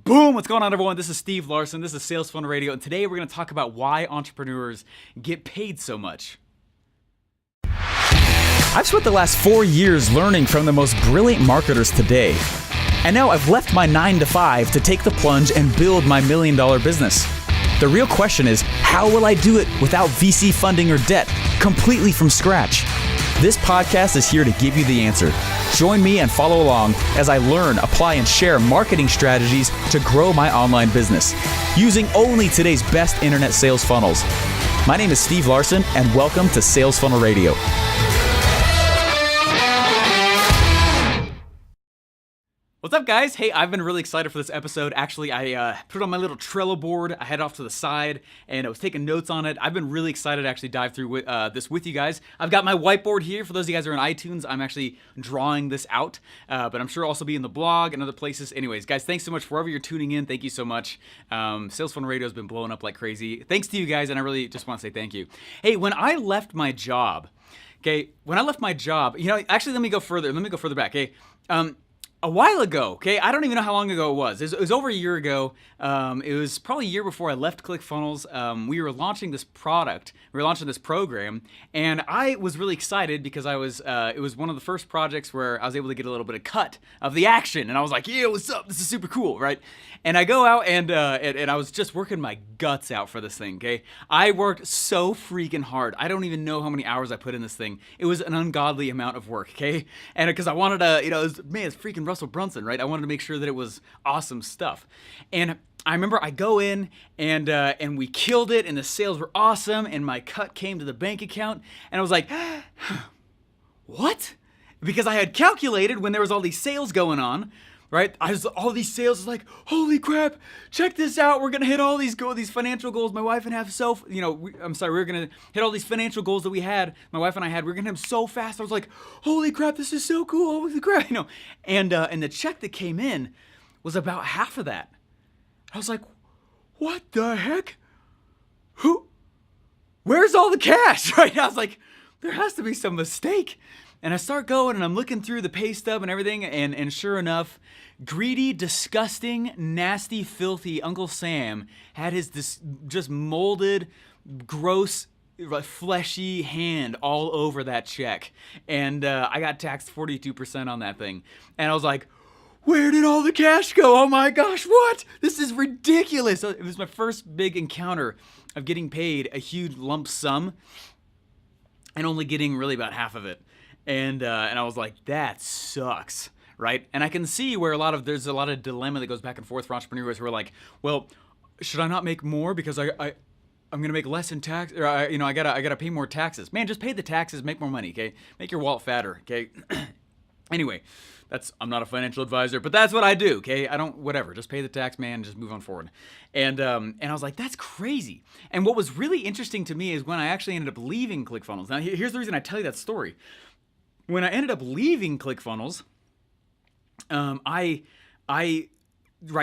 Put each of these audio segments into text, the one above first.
Boom! What's going on, everyone? This is Steve Larsen. This is Sales Funnel Radio, and today we're going to talk about why entrepreneurs get paid so much. I've spent the last 4 years learning from the most brilliant marketers today. And now I've left my 9-to-5 to take the plunge and build my $1 million business. The real question is, how will I do it without VC funding or debt, completely from scratch? This podcast is here to give you the answer. Join me and follow along as I learn, apply, and share marketing strategies to grow my online business using only today's best internet sales funnels. My name is Steve Larsen, and welcome to Sales Funnel Radio. What's up, guys? Hey, I've been really excited for this episode. Actually, I put it on my little Trello board. I had it off to the side, and I was taking notes on it. I've been really excited to actually dive through this with you guys. I've got my whiteboard here. For those of you guys who are on iTunes, I'm actually drawing this out, but I'm sure also be in the blog and other places. Anyways, guys, thanks so much wherever you're tuning in. Thank you so much. Sales Funnel Radio has been blowing up like crazy. Thanks to you guys, and I really just want to say thank you. Hey, when I left my job, actually, let me go further. Let me go further back, okay? A while ago, okay? I don't even know how long ago it was. It was over a year ago. It was probably a year before I left ClickFunnels. We were launching this product. We were launching this program, and I was really excited because it was one of the first projects where I was able to get a little bit of cut of the action, and I was like, yeah, what's up? This is super cool, right? And I go out and I was just working my guts out for this thing, okay? I worked so freaking hard. I don't even know how many hours I put in this thing. It was an ungodly amount of work, okay? And because I wanted to, it's freaking Russell Brunson, right? I wanted to make sure that it was awesome stuff. And I remember I go in and we killed it, and the sales were awesome, and my cut came to the bank account, and I was like, what? Because I had calculated when there was all these sales going on, right? All these sales is like, holy crap, check this out. We're going to hit all these financial goals. My wife and I have we were going to hit all these financial goals that we had, my wife and I had. We were going to hit them so fast. I was like, holy crap, this is so cool. Holy crap, And the check that came in was about half of that. I was like, what the heck? Where's all the cash, right? I was like, there has to be some mistake. And I start going, and I'm looking through the pay stub and everything, and sure enough, greedy, disgusting, nasty, filthy Uncle Sam had his just molded, gross, fleshy hand all over that check. And I got taxed 42% on that thing. And I was like, where did all the cash go? Oh my gosh, what? This is ridiculous. It was my first big encounter of getting paid a huge lump sum and only getting really about half of it. And I was like, that sucks, right? And I can see where there's a lot of dilemma that goes back and forth for entrepreneurs who are like, well, should I not make more because I'm gonna make less in tax, or I gotta pay more taxes. Man, just pay the taxes, make more money, okay? Make your wallet fatter, okay? Anyway, I'm not a financial advisor, but that's what I do, okay? Just pay the tax, man, just move on forward. And I was like, that's crazy. And what was really interesting to me is when I actually ended up leaving ClickFunnels. Now, here's the reason I tell you that story. When I ended up leaving ClickFunnels,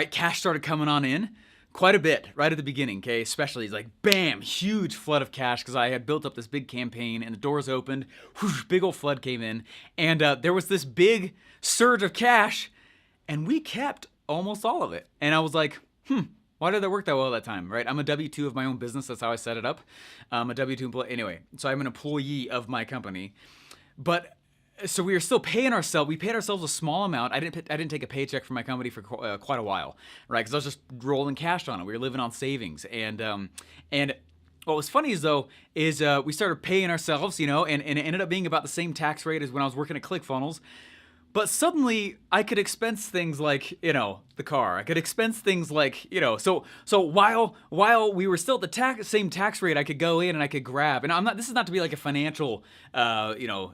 cash started coming on in quite a bit right at the beginning, okay? Especially, it's like, bam, huge flood of cash because I had built up this big campaign, and the doors opened, whoosh, big old flood came in, and there was this big surge of cash, and we kept almost all of it. And I was like, why did that work that well that time, right? I'm a W-2 of my own business. That's how I set it up. I'm a W-2 employee. Anyway, so I'm an employee of my company. But so we were still paying ourselves. We paid ourselves a small amount. I didn't take a paycheck from my company for quite a while, right? Because I was just rolling cash on it. We were living on savings, and what was funny is we started paying ourselves, and it ended up being about the same tax rate as when I was working at ClickFunnels. But suddenly I could expense things like, the car. I could expense things like, so while we were still at the same tax rate, I could go in and I could grab. And this is not to be like a financial,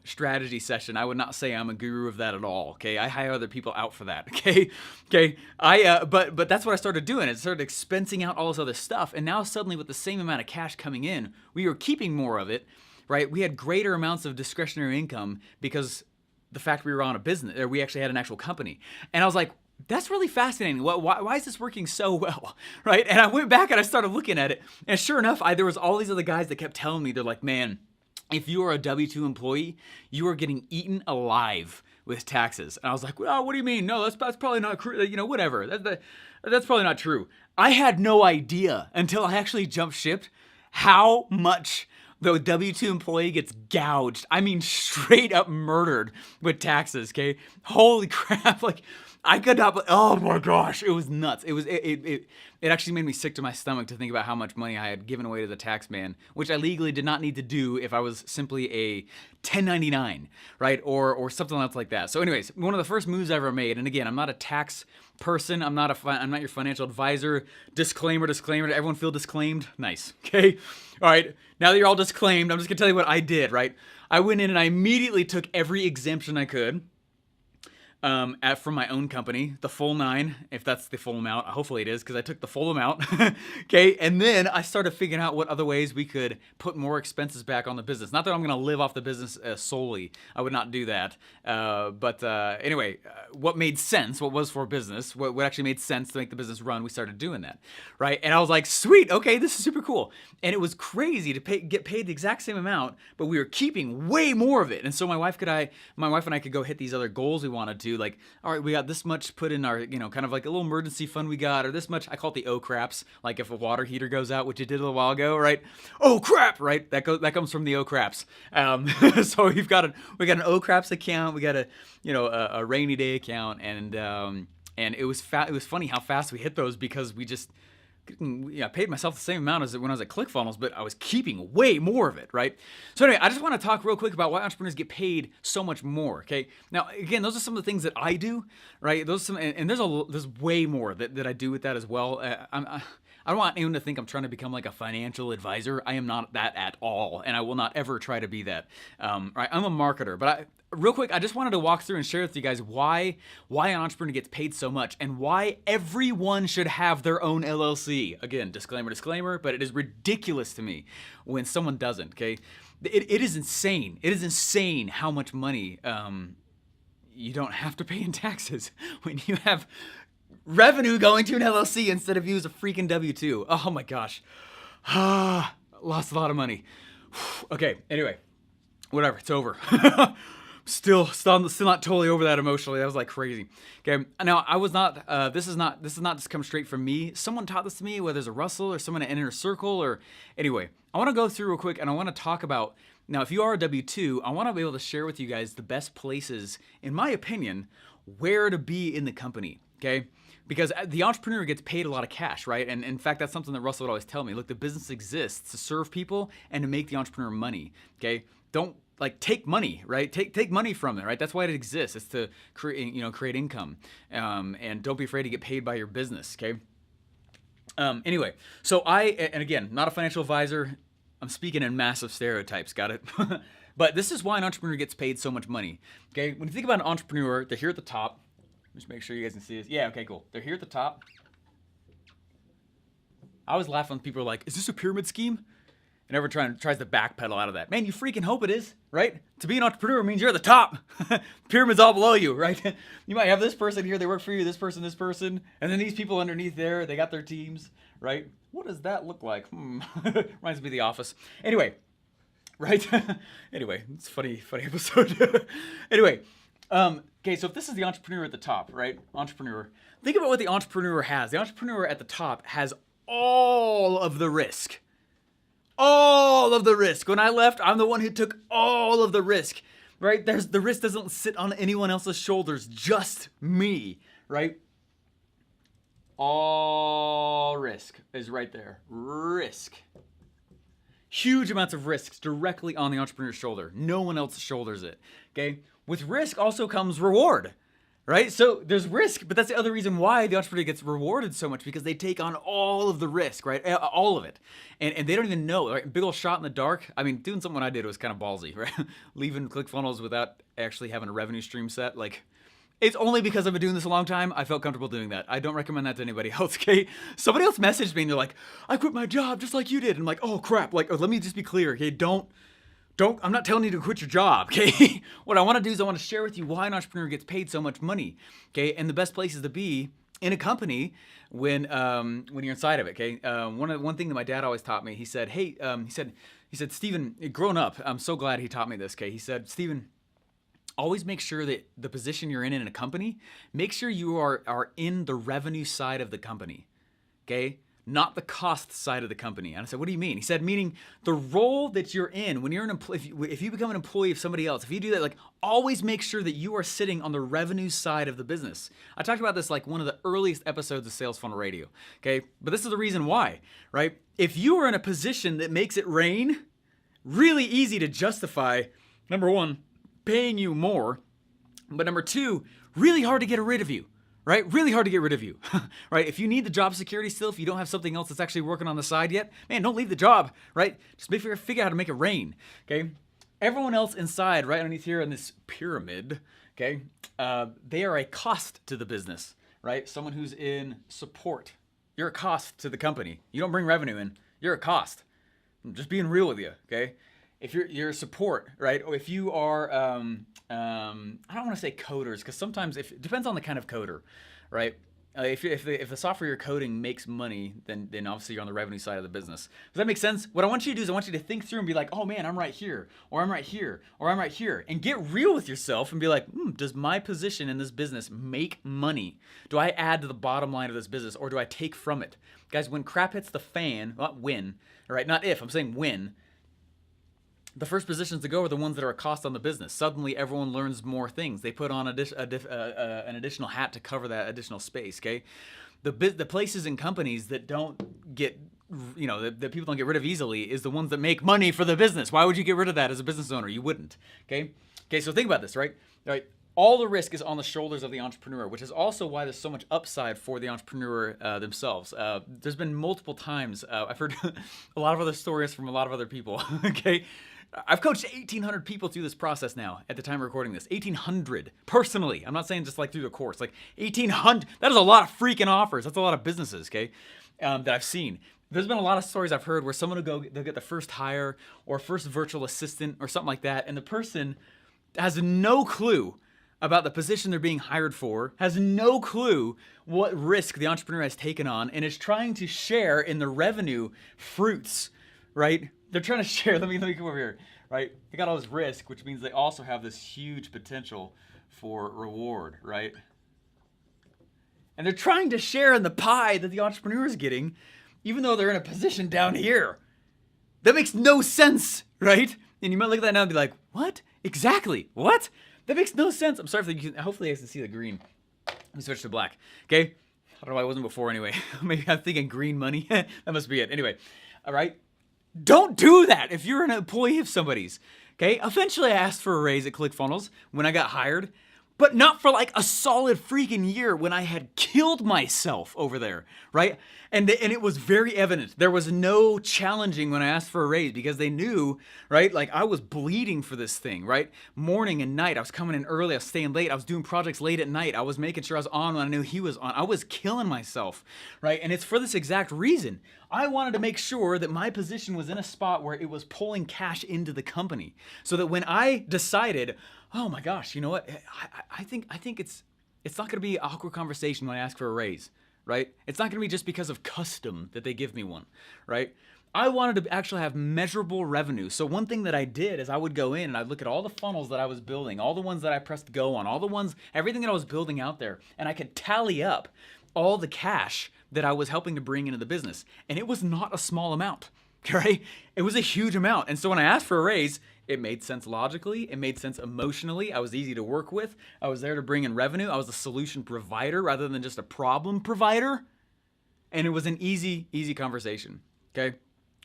strategy session. I would not say I'm a guru of that at all. Okay. I hire other people out for that. Okay. Okay. But that's what I started doing. I started expensing out all this other stuff. And now suddenly with the same amount of cash coming in, we were keeping more of it, right? We had greater amounts of discretionary income because the fact we were on a business, or we actually had an actual company. And I was like, that's really fascinating. Why is this working so well, right? And I went back and I started looking at it. And sure enough, there was all these other guys that kept telling me, they're like, man, if you are a W-2 employee, you are getting eaten alive with taxes. And I was like, well, what do you mean? No, that's probably not, whatever. That's probably not true. I had no idea until I actually jumped shipped how much the W-2 employee gets gouged. I mean, straight up murdered with taxes, okay? Holy crap, like, I could not, oh my gosh, it was nuts. It actually made me sick to my stomach to think about how much money I had given away to the tax man, which I legally did not need to do if I was simply a 1099, right? Or something else like that. So anyways, one of the first moves I ever made, and again, I'm not a tax person, I'm not your financial advisor. Disclaimer, everyone feel disclaimed? Nice, okay? All right, now that you're all disclaimed, I'm just gonna tell you what I did, right? I went in and I immediately took every exemption I could. From my own company, the full 9, if that's the full amount. Hopefully it is, because I took the full amount. Okay, and then I started figuring out what other ways we could put more expenses back on the business. Not that I'm going to live off the business solely. I would not do that. But anyway, what made sense, what was for business, what actually made sense to make the business run, we started doing that, right? And I was like, sweet, okay, this is super cool. And it was crazy to get paid the exact same amount, but we were keeping way more of it. And so my wife and I could go hit these other goals we wanted to. Like, all right, we got this much put in our, kind of like a little emergency fund we got, or this much, I call it the oh craps, like if a water heater goes out, which it did a little while ago, right? Oh crap, right? That comes from the oh craps. So we got an oh craps account, we got a rainy day account, and it was funny how fast we hit those, because we just, I paid myself the same amount as when I was at ClickFunnels, but I was keeping way more of it, right? So anyway, I just want to talk real quick about why entrepreneurs get paid so much more, okay? Now, again, those are some of the things that I do, right? And there's way more that I do with that as well. I don't want anyone to think I'm trying to become like a financial advisor. I am not that at all, and I will not ever try to be that. Right? I'm a marketer, but real quick, I just wanted to walk through and share with you guys why an entrepreneur gets paid so much, and why everyone should have their own LLC. Again, disclaimer, but it is ridiculous to me when someone doesn't, okay? It is insane. It is insane how much money you don't have to pay in taxes when you have revenue going to an LLC instead of you as a freaking W-2. Oh my gosh. Lost a lot of money. Okay, anyway, whatever, it's over. Still not totally over that emotionally. That was like crazy. Okay, now I was not. This is not just come straight from me. Someone taught this to me, whether it's a Russell or someone in Inner Circle, or anyway. I want to go through real quick, and I want to talk about, now if you are a W-2, I want to be able to share with you guys the best places, in my opinion, where to be in the company. Okay. Because the entrepreneur gets paid a lot of cash, right? And in fact, that's something that Russell would always tell me. Look, the business exists to serve people and to make the entrepreneur money, okay? Don't take money, right? Take money from it, right? That's why it exists. It's to create income. And don't be afraid to get paid by your business, okay? Anyway, so and again, not a financial advisor. I'm speaking in massive stereotypes, got it? But this is why an entrepreneur gets paid so much money, okay? When you think about an entrepreneur, they're here at the top. Just make sure you guys can see this. Yeah, okay, cool. They're here at the top. I always laugh when people are like, is this a pyramid scheme? And everyone tries to backpedal out of that. Man, you freaking hope it is, right? To be an entrepreneur means you're at the top. Pyramid's all below you, right? You might have this person here, they work for you, this person, and then these people underneath there, they got their teams, right? What does that look like? Reminds me of The Office. Anyway, right? Anyway, it's a funny episode. Anyway, okay, so if this is the entrepreneur at the top, right? Entrepreneur. Think about what the entrepreneur has. The entrepreneur at the top has all of the risk. All of the risk. When I left, I'm the one who took all of the risk, right? The risk doesn't sit on anyone else's shoulders, just me, right? All risk is right there. Risk. Huge amounts of risks directly on the entrepreneur's shoulder. No one else shoulders it, okay? With risk also comes reward, right? So there's risk, but that's the other reason why the entrepreneur gets rewarded so much, because they take on all of the risk, right? All of it. And they don't even know, right? Big ol' shot in the dark. I mean, doing something I did was kind of ballsy, right? Leaving ClickFunnels without actually having a revenue stream set, like, it's only because I've been doing this a long time, I felt comfortable doing that. I don't recommend that to anybody else, okay? Somebody else messaged me and they're like, I quit my job just like you did. And I'm like, oh crap, let me just be clear, okay? I'm not telling you to quit your job, okay? What I want to do is I want to share with you why an entrepreneur gets paid so much money, okay? And the best places to be in a company when you're inside of it, okay? One thing that my dad always taught me, he said, hey, he said, Stephen, growing up, I'm so glad he taught me this, okay? He said, Stephen, always make sure that the position you're in a company, make sure you are in the revenue side of the company, okay? Not the cost side of the company. And I said, what do you mean? He said, meaning the role that you're in when you're an employee, if you become an employee of somebody else, if you do that, like always make sure that you are sitting on the revenue side of the business. I talked about this like one of the earliest episodes of Sales Funnel Radio, okay? But this is the reason why, right? If you are in a position that makes it rain, really easy to justify, number one, paying you more, but number two, really hard to get rid of you. Right? Really hard to get rid of you, right? If you need the job security still, if you don't have something else that's actually working on the side yet, man, don't leave the job, right? Just figure out how to make it rain, okay? Everyone else inside, right underneath here in this pyramid, okay, they are a cost to the business, right? Someone who's in support, you're a cost to the company. You don't bring revenue in, you're a cost. I'm just being real with you, okay? If you're a support, right? Or if you are, I don't want to say coders, because sometimes it depends on the kind of coder, right? If the software you're coding makes money, then obviously you're on the revenue side of the business. Does that make sense? What I want you to do is I want you to think through and be like, oh man, I'm right here, or I'm right here, or I'm right here, and get real with yourself and be like, does my position in this business make money? Do I add to the bottom line of this business, or do I take from it? Guys, when crap hits the fan, not when, all right? Not if, I'm saying when. The first positions to go are the ones that are a cost on the business. Suddenly, everyone learns more things. They put on an additional hat to cover that additional space, okay? The places and companies that don't get, that people don't get rid of easily is the ones that make money for the business. Why would you get rid of that as a business owner? You wouldn't, okay? Okay, so think about this, right? All the risk is on the shoulders of the entrepreneur, which is also why there's so much upside for the entrepreneur themselves. There's been multiple times, I've heard a lot of other stories from a lot of other people, okay? I've coached 1,800 people through this process now at the time of recording this. 1,800 personally. I'm not saying just like through the course. Like 1,800. That is a lot of freaking offers. That's a lot of businesses, okay, that I've seen. There's been a lot of stories I've heard where someone will they'll get the first hire or first virtual assistant or something like that, and the person has no clue about the position they're being hired for, has no clue what risk the entrepreneur has taken on, and is trying to share in the revenue fruits, right? They're trying to share, let me come over here, right? They got all this risk, which means they also have this huge potential for reward, right? And they're trying to share in the pie that the entrepreneur is getting, even though they're in a position down here. That makes no sense, right? And you might look at that now and be like, what? Exactly, what? That makes no sense. I'm sorry if you can, hopefully I can see the green. Let me switch to black, okay? I don't know why I wasn't before anyway. Maybe I'm thinking green money. That must be it. Anyway, all right? Don't do that if you're an employee of somebody's, okay? Eventually I asked for a raise at ClickFunnels when I got hired, but not for like a solid freaking year when I had killed myself over there, right? And it was very evident. There was no challenging when I asked for a raise because they knew, right? Like I was bleeding for this thing, right? Morning and night. I was coming in early. I was staying late. I was doing projects late at night. I was making sure I was on when I knew he was on. I was killing myself, right? And it's for this exact reason. I wanted to make sure that my position was in a spot where it was pulling cash into the company so that when I decided, oh my gosh, you know what? I think it's not going to be an awkward conversation when I ask for a raise, right? It's not going to be just because of custom that they give me one, right? I wanted to actually have measurable revenue. So one thing that I did is I would go in and I'd look at all the funnels that I was building, all the ones that I pressed go on, everything that I was building out there, and I could tally up all the cash that I was helping to bring into the business. And it was not a small amount, right? It was a huge amount. And so when I asked for a raise, it made sense logically. It made sense emotionally. I was easy to work with. I was there to bring in revenue. I was a solution provider rather than just a problem provider. And it was an easy conversation, okay?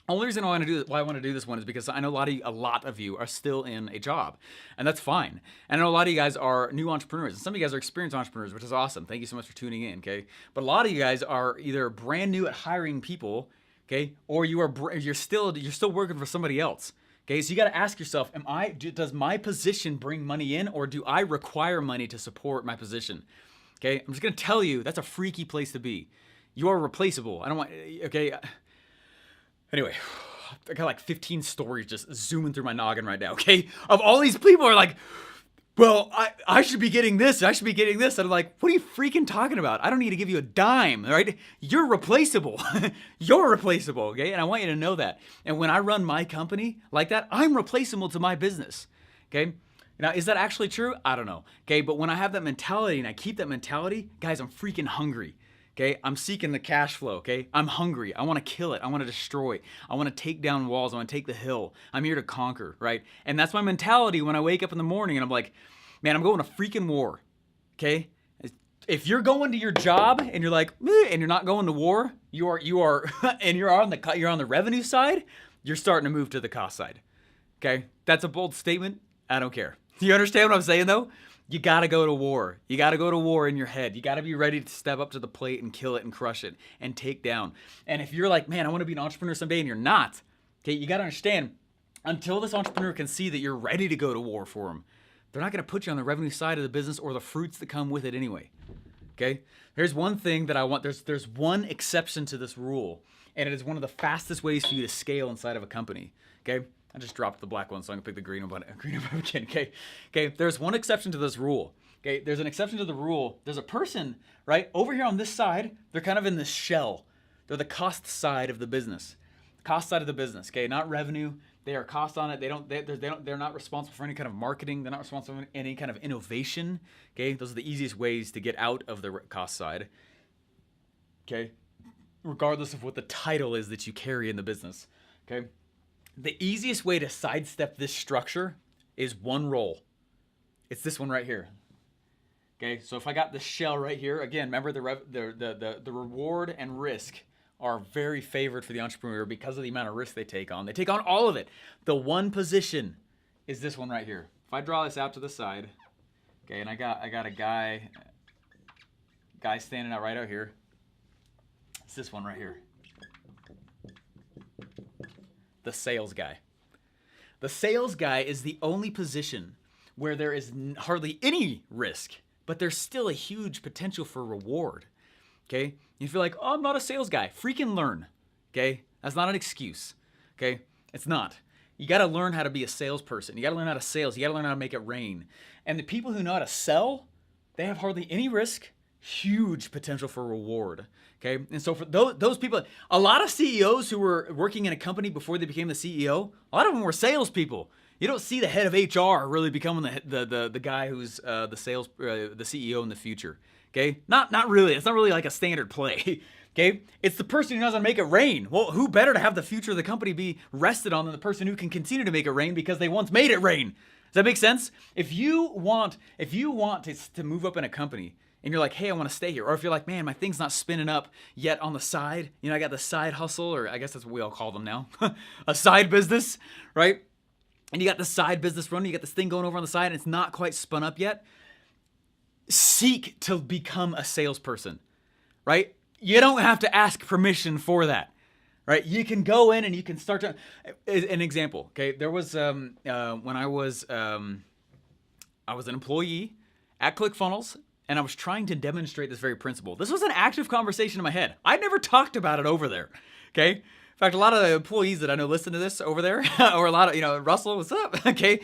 Only reason why I want to do this one is because I know a lot of you are still in a job, and that's fine. And I know a lot of you guys are new entrepreneurs, and some of you guys are experienced entrepreneurs, which is awesome. Thank you so much for tuning in, okay? But a lot of you guys are either brand new at hiring people, okay, or you're still working for somebody else. Okay, so you got to ask yourself, does my position bring money in, or do I require money to support my position? Okay, I'm just gonna tell you that's a freaky place to be. You are replaceable. Okay. Anyway, I got like 15 stories just zooming through my noggin right now, okay? Of all these people are like, well, I should be getting this, I should be getting this. And I'm like, what are you freaking talking about? I don't need to give you a dime, right? You're replaceable. You're replaceable, okay? And I want you to know that. And when I run my company like that, I'm replaceable to my business, okay? Now, is that actually true? I don't know. Okay, but when I have that mentality and I keep that mentality, guys, I'm freaking hungry. Okay, I'm seeking the cash flow. Okay, I'm hungry. I want to kill it. I want to destroy. I want to take down walls. I want to take the hill. I'm here to conquer, right? And that's my mentality when I wake up in the morning and I'm like, man, I'm going to freaking war. Okay, if you're going to your job and you're like, meh, and you're not going to war, you are, and you're on the revenue side, you're starting to move to the cost side. Okay, that's a bold statement. I don't care. You understand what I'm saying though? You gotta go to war. You gotta go to war in your head. You gotta be ready to step up to the plate and kill it and crush it and take down. And if you're like, man, I wanna be an entrepreneur someday and you're not, okay, you gotta understand, until this entrepreneur can see that you're ready to go to war for them, they're not gonna put you on the revenue side of the business or the fruits that come with it anyway. Okay? There's one thing that I want, there's one exception to this rule, and it is one of the fastest ways for you to scale inside of a company. Okay? I just dropped the black one, so I'm gonna pick the green one again. Okay. There's one exception to this rule. Okay. There's an exception to the rule. There's a person right over here on this side. They're kind of in this shell. They're the cost side of the business. Cost side of the business. Okay. Not revenue. They are cost on it. They're not responsible for any kind of marketing. They're not responsible for any kind of innovation. Okay. Those are the easiest ways to get out of the cost side. Okay. Regardless of what the title is that you carry in the business. Okay. The easiest way to sidestep this structure is one role. It's this one right here. Okay, so if I got this shell right here, again, remember the reward and risk are very favored for the entrepreneur because of the amount of risk they take on. They take on all of it. The one position is this one right here. If I draw this out to the side, okay, and I got a guy standing out right out here. It's this one right here. The sales guy. The sales guy is the only position where there is hardly any risk, but there's still a huge potential for reward. Okay? You feel like, oh, I'm not a sales guy. Freaking learn. Okay? That's not an excuse. Okay? It's not. You got to learn how to be a salesperson. You got to learn how to sales. You got to learn how to make it rain. And the people who know how to sell, they have hardly any risk, huge potential for reward. Okay, and so for those people, a lot of CEOs who were working in a company before they became the CEO, a lot of them were salespeople. You don't see the head of HR really becoming the guy who's the CEO in the future. Okay, not really. It's not really like a standard play. Okay, it's the person who knows how to make it rain. Well, who better to have the future of the company be rested on than the person who can continue to make it rain because they once made it rain? Does that make sense? If you want to move up in a company, and you're like, hey, I want to stay here. Or if you're like, man, my thing's not spinning up yet on the side. You know, I got the side hustle, or I guess that's what we all call them now. A side business, right? And you got the side business running. You got this thing going over on the side, and it's not quite spun up yet. Seek to become a salesperson, right? You don't have to ask permission for that, right? You can go in and you can start to... An example, okay? There was, when I was an employee at ClickFunnels, and I was trying to demonstrate this very principle. This was an active conversation in my head. I'd never talked about it over there, okay? In fact, a lot of the employees that I know listen to this over there, or a lot of, Russell, what's up, okay?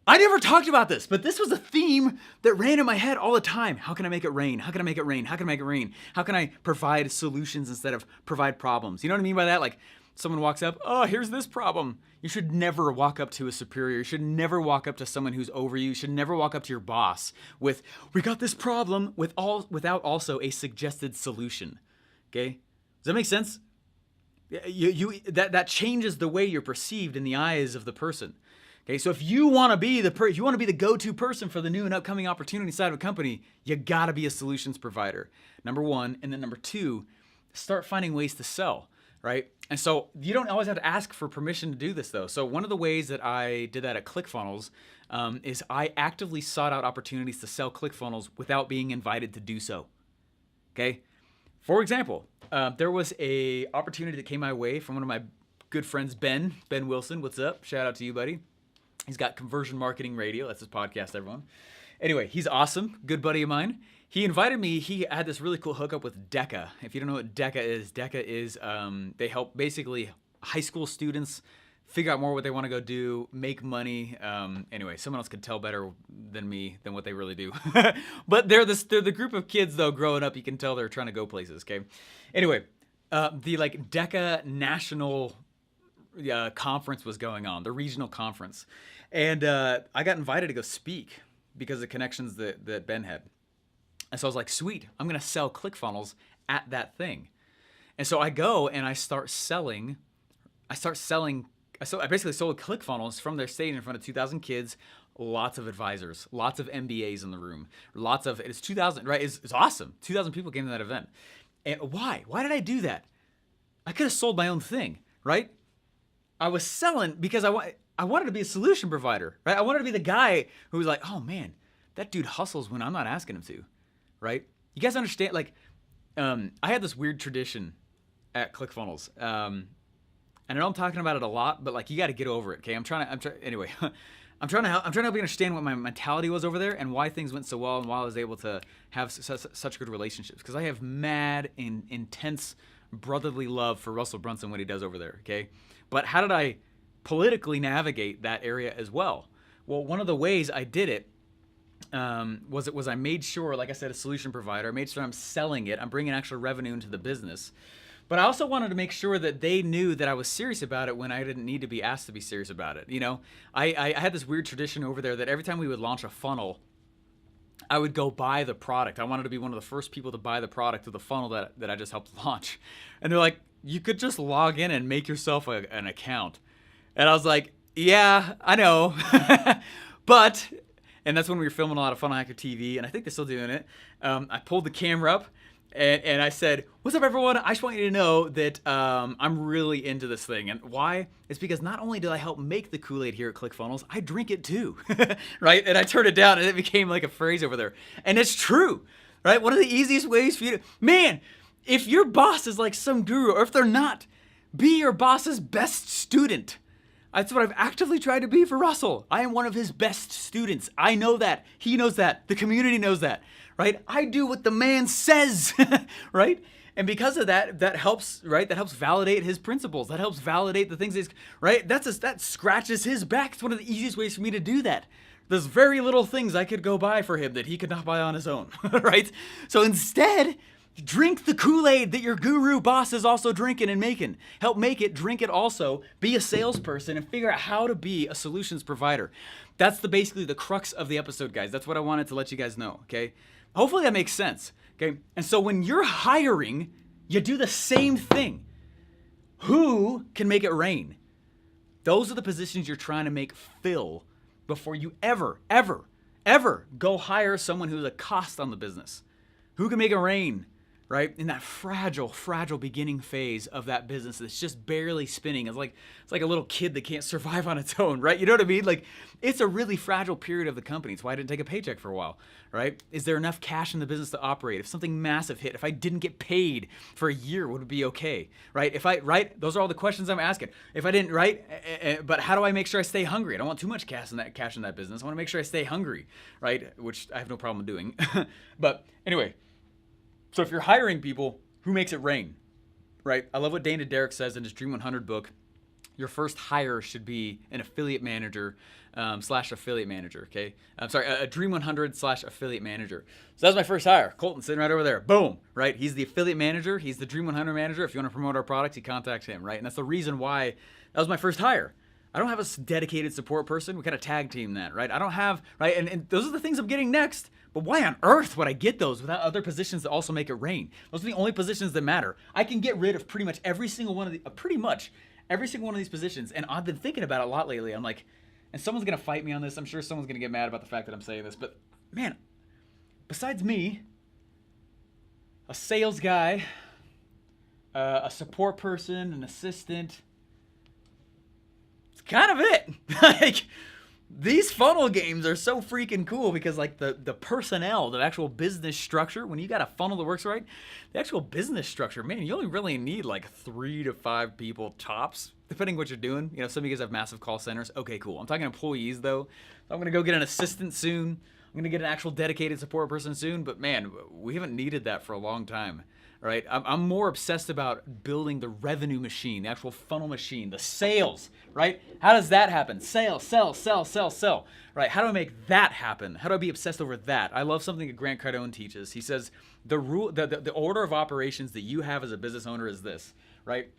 I never talked about this, but this was a theme that ran in my head all the time. How can I make it rain? How can I make it rain? How can I make it rain? How can I provide solutions instead of provide problems? You know what I mean by that? Like, someone walks up, oh, here's this problem. You should never walk up to a superior. You should never walk up to someone who's over you. You should never walk up to your boss with, we got this problem, without also a suggested solution. Okay? Does that make sense? That changes the way you're perceived in the eyes of the person. Okay, so if you want to be the go-to person for the new and upcoming opportunity side of a company, you got to be a solutions provider. Number one, and then number two, start finding ways to sell. Right? And so you don't always have to ask for permission to do this though. So one of the ways that I did that at ClickFunnels is I actively sought out opportunities to sell ClickFunnels without being invited to do so. Okay? For example, there was a opportunity that came my way from one of my good friends, Ben Wilson. What's up? Shout out to you, buddy. He's got Conversion Marketing Radio. That's his podcast, everyone. Anyway, he's awesome. Good buddy of mine. He invited me. He had this really cool hookup with DECA. If you don't know what DECA is they help basically high school students figure out more what they want to go do, make money. Anyway, someone else could tell better than me than what they really do. But they're the group of kids though growing up. You can tell they're trying to go places. Okay. Anyway, the DECA national conference was going on, the regional conference. And I got invited to go speak because of the connections that Ben had. And so I was like, sweet, I'm going to sell ClickFunnels at that thing. And so I go and I start selling. I basically sold ClickFunnels from their stage in front of 2,000 kids, lots of advisors, lots of MBAs in the room, it's 2,000, right? It's awesome. 2,000 people came to that event. And why? Why did I do that? I could have sold my own thing, right? I was selling because I wanted to be a solution provider, right? I wanted to be the guy who was like, oh man, that dude hustles when I'm not asking him to, right? You guys understand? Like, I had this weird tradition at ClickFunnels. I know I'm talking about it a lot, but like you got to get over it, okay? Anyway, I'm trying to help you understand what my mentality was over there and why things went so well and why I was able to have such good relationships. Because I have mad and intense brotherly love for Russell Brunson, what he does over there, okay? But how did I politically navigate that area as well? Well, one of the ways I did it was I made sure, like I said, a solution provider. I made sure I'm selling it. I'm bringing actual revenue into the business. But I also wanted to make sure that they knew that I was serious about it when I didn't need to be asked to be serious about it. You know, I had this weird tradition over there that every time we would launch a funnel, I would go buy the product. I wanted to be one of the first people to buy the product of the funnel that I just helped launch. And they're like, you could just log in and make yourself an account. And I was like, yeah, I know. But, and that's when we were filming a lot of Funnel Hacker TV, and I think they're still doing it. I pulled the camera up. And I said, what's up, everyone? I just want you to know that I'm really into this thing. And why? It's because not only do I help make the Kool-Aid here at ClickFunnels, I drink it too, right? And I turned it down, and it became like a phrase over there. And it's true, right? One of the easiest ways for you to, man, if your boss is like some guru, or if they're not, be your boss's best student. That's what I've actively tried to be for Russell. I am one of his best students. I know that. He knows that. The community knows that. Right? I do what the man says, right? And because of that, that helps, right? That helps validate his principles. That helps validate the things right? That scratches his back. It's one of the easiest ways for me to do that. There's very little things I could go buy for him that he could not buy on his own, right? So instead, drink the Kool-Aid that your guru boss is also drinking and making. Help make it, drink it also, be a salesperson, and figure out how to be a solutions provider. That's basically the crux of the episode, guys. That's what I wanted to let you guys know, okay? Hopefully that makes sense, okay? And so when you're hiring, you do the same thing. Who can make it rain? Those are the positions you're trying to make fill before you ever go hire someone who's a cost on the business. Who can make it rain, right? In that fragile beginning phase of that business that's just barely spinning. It's like a little kid that can't survive on its own, right? You know what I mean? Like, it's a really fragile period of the company. It's why I didn't take a paycheck for a while, right? Is there enough cash in the business to operate? If something massive hit, if I didn't get paid for a year, would it be okay, right? Right? Those are all the questions I'm asking. If I didn't, right? But how do I make sure I stay hungry? I don't want too much cash in that business. I want to make sure I stay hungry, right? Which I have no problem doing. But anyway, so if you're hiring people, who makes it rain, right? I love what Dana Derrick says in his Dream 100 book. Your first hire should be an affiliate manager slash affiliate manager, okay? I'm sorry, a Dream 100 slash affiliate manager. So that was my first hire. Colton sitting right over there. Boom, right? He's the affiliate manager. He's the Dream 100 manager. If you want to promote our product, you contact him, right? And that's the reason why that was my first hire. I don't have a dedicated support person. We kind of tag team that, right? I don't have, right? And those are the things I'm getting next. But why on earth would I get those without other positions that also make it rain? Those are the only positions that matter. I can get rid of pretty much every single one of these positions. And I've been thinking about it a lot lately. I'm like, and someone's going to fight me on this. I'm sure someone's going to get mad about the fact that I'm saying this. But man, besides me, a sales guy, a support person, an assistant, it's kind of it. Like, these funnel games are so freaking cool because like the personnel, the actual business structure, when you got a funnel that works right, the actual business structure, man, you only really need like 3 to 5 people tops, depending what you're doing. You know, some of you guys have massive call centers. Okay, cool. I'm talking employees though. I'm going to go get an assistant soon. I'm going to get an actual dedicated support person soon, but man, we haven't needed that for a long time. Right? I'm more obsessed about building the revenue machine, the actual funnel machine, the sales, right? How does that happen? Sell, right? How do I make that happen? How do I be obsessed over that? I love something that Grant Cardone teaches. He says the order of operations that you have as a business owner is this, right?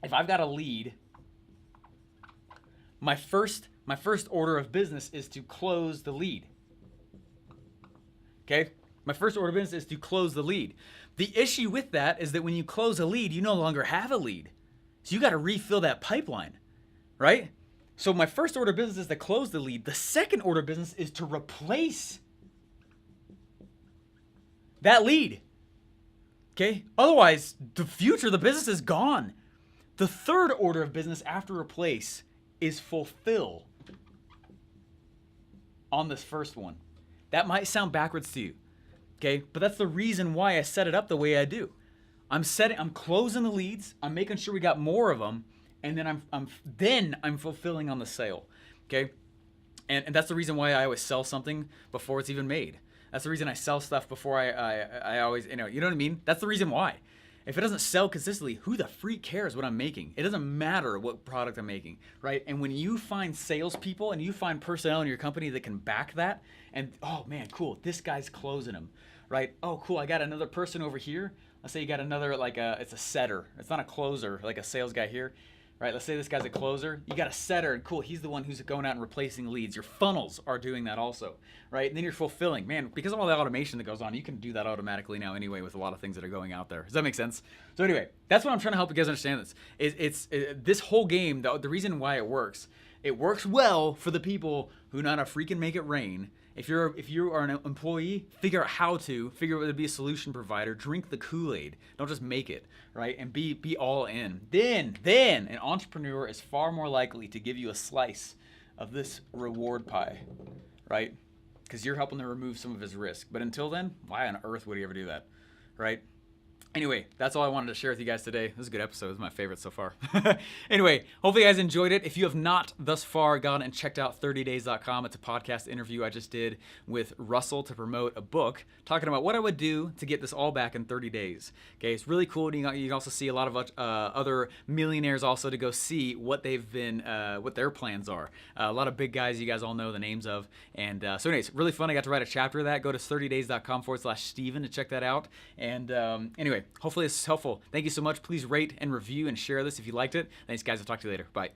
If I've got a lead, my first My first order of business is to close the lead. Okay? My first order of business is to close the lead. The issue with that is that when you close a lead, you no longer have a lead. So you got to refill that pipeline, right? So my first order of business is to close the lead. The second order of business is to replace that lead. Okay? Otherwise, the future of the business is gone. The third order of business after replace is fulfill on this first one. That might sound backwards to you, okay? But that's the reason why I set it up the way I do. I'm closing the leads, I'm making sure we got more of them, and then I'm fulfilling on the sale, okay? And that's the reason why I always sell something before it's even made. That's the reason I sell stuff before I always, you know what I mean? That's the reason why. If it doesn't sell consistently, who the freak cares what I'm making? It doesn't matter what product I'm making, right? And when you find salespeople and you find personnel in your company that can back that, and oh man, cool, this guy's closing them, right? Oh, cool, I got another person over here. Let's say you got another, it's a setter. It's not a closer, like a sales guy here, right? Let's say this guy's a closer. You got a setter, and cool, he's the one who's going out and replacing leads. Your funnels are doing that also, right? And then you're fulfilling. Man, because of all the automation that goes on, you can do that automatically now anyway with a lot of things that are going out there. Does that make sense? So anyway, that's what I'm trying to help you guys understand this. This whole game, the reason why it works well for the people who know how to freaking make it rain. If you are an employee, figure out how to be a solution provider. Drink the Kool-Aid. Don't just make it, right? And be all in. Then an entrepreneur is far more likely to give you a slice of this reward pie, right? Because you're helping to remove some of his risk. But until then, why on earth would he ever do that, right? Anyway, that's all I wanted to share with you guys today. This is a good episode. This is my favorite so far. Anyway, hopefully you guys enjoyed it. If you have not thus far gone and checked out 30days.com, it's a podcast interview I just did with Russell to promote a book talking about what I would do to get this all back in 30 days. Okay, it's really cool. You can also see a lot of other millionaires also to go see what they've been, what their plans are. A lot of big guys you guys all know the names of. And so anyways, really fun. I got to write a chapter of that. Go to 30days.com/Steven to check that out. And anyway, hopefully this is helpful. Thank you so much. Please rate and review and share this if you liked it. Thanks, guys. I'll talk to you later. Bye.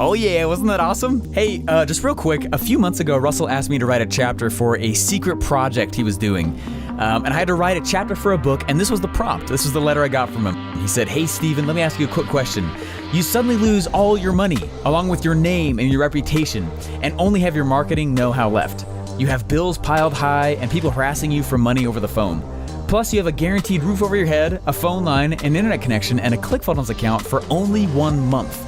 Oh yeah, wasn't that awesome? Hey, just real quick, a few months ago, Russell asked me to write a chapter for a secret project he was doing. And I had to write a chapter for a book, and this was the prompt. This was the letter I got from him. He said, "Hey Steven, let me ask you a quick question. You suddenly lose all your money, along with your name and your reputation, and only have your marketing know-how left. You have bills piled high and people harassing you for money over the phone. Plus, you have a guaranteed roof over your head, a phone line, an internet connection, and a ClickFunnels account for only 1 month.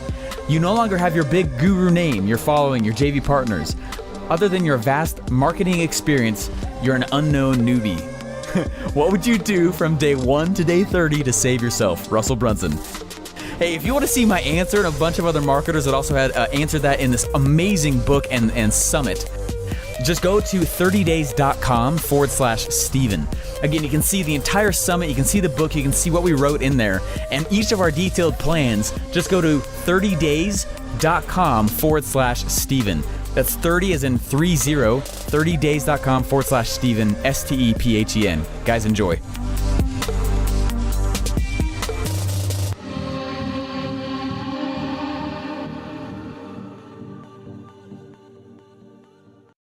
You no longer have your big guru name, your following, your JV partners. Other than your vast marketing experience, you're an unknown newbie. What would you do from day 1 to day 30 to save yourself? Russell Brunson." Hey, if you want to see my answer and a bunch of other marketers that also had answered that in this amazing book and summit, just go to 30days.com/Steven. Again, you can see the entire summit, you can see the book, you can see what we wrote in there, and each of our detailed plans. Just go to 30days.com/Steven. That's 30 as in 30, 30days.com/Steven, STEPHEN. Guys, enjoy.